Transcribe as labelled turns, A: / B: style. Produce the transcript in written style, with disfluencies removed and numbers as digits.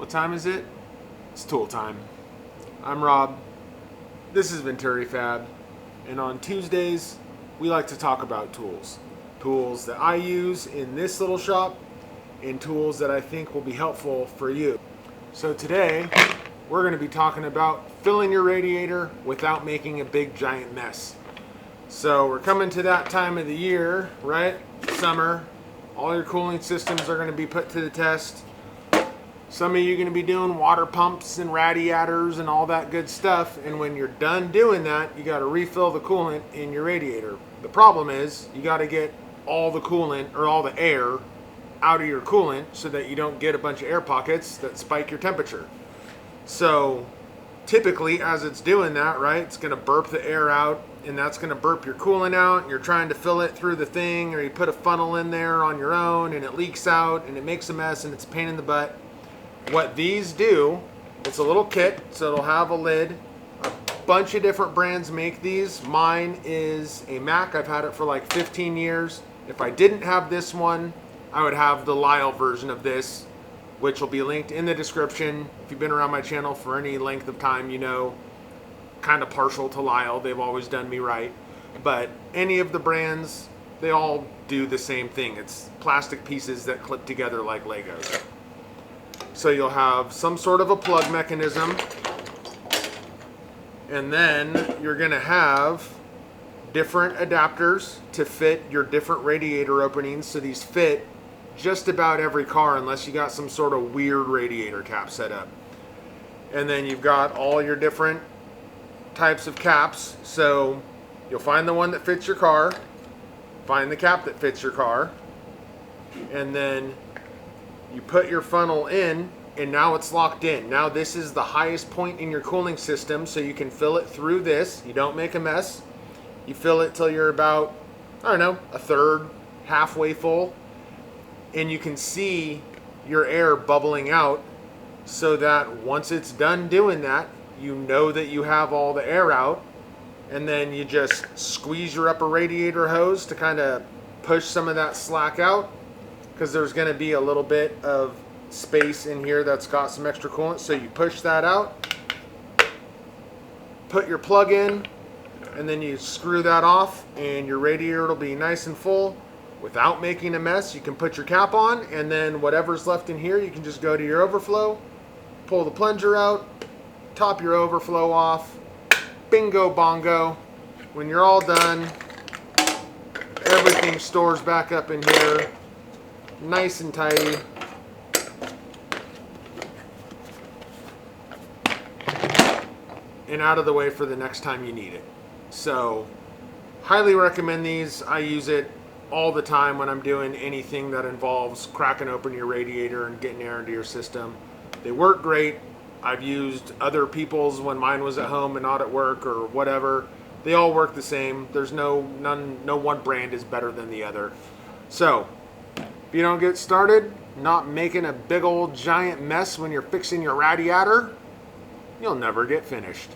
A: What time is it? It's tool time. I'm Rob. This is Venturi Fab. And on Tuesdays, we like to talk about tools. Tools that I use in this little shop and tools that I think will be helpful for you. So today, we're going to be talking about filling your radiator without making a big giant mess. So we're coming to that time of the year, right? Summer. All your cooling systems are going to be put to the test. Some of you are going to be doing water pumps and radiators and all that good stuff. And when you're done doing that, you got to refill the coolant in your radiator. The problem is you got to get all the coolant or all the air out of your coolant so that you don't get a bunch of air pockets that spike your temperature. So typically as it's doing that, right, it's going to burp the air out, and that's going to burp your coolant out, and you're trying to fill it through the thing, or you put a funnel in there on your own and it leaks out and it makes a mess and it's a pain in the butt. What these do, it's a little kit, so it'll have a lid. A bunch of different brands make these. Mine is a Mac. I've had it for like 15 years. If I didn't have this one, I would have the Lisle version of this, which will be linked in the description. If you've been around my channel for any length of time, you know, kind of partial to Lisle. They've always done me right. But any of the brands, they all do the same thing. It's plastic pieces that clip together like Legos. So you'll have some sort of a plug mechanism, and then you're going to have different adapters to fit your different radiator openings. So these fit just about every car unless you got some sort of weird radiator cap set up. And then you've got all your different types of caps. So you'll find the one that fits your car, find the cap that fits your car, and then you put your funnel in, and now it's locked in. Now this is the highest point in your cooling system, so you can fill it through this. You don't make a mess. You fill it till you're about, I don't know, a third, halfway full, and you can see your air bubbling out, so that once it's done doing that, you know that you have all the air out, and then you just squeeze your upper radiator hose to kind of push some of that slack out, because there's going to be a little bit of space in here that's got some extra coolant. So you push that out, put your plug in, and then you screw that off, and your radiator will be nice and full without making a mess. You can put your cap on, and then whatever's left in here, you can just go to your overflow, pull the plunger out, top your overflow off, bingo bongo. When you're all done, everything stores back up in here nice and tidy. And out of the way for the next time you need it. So highly recommend these. I use it all the time when I'm doing anything that involves cracking open your radiator and getting air into your system. They work great. I've used other people's when mine was at home and not at work or whatever. They all work the same. There's no one brand is better than the other. So if you don't get started, not making a big old giant mess when you're fixing your radiator, you'll never get finished.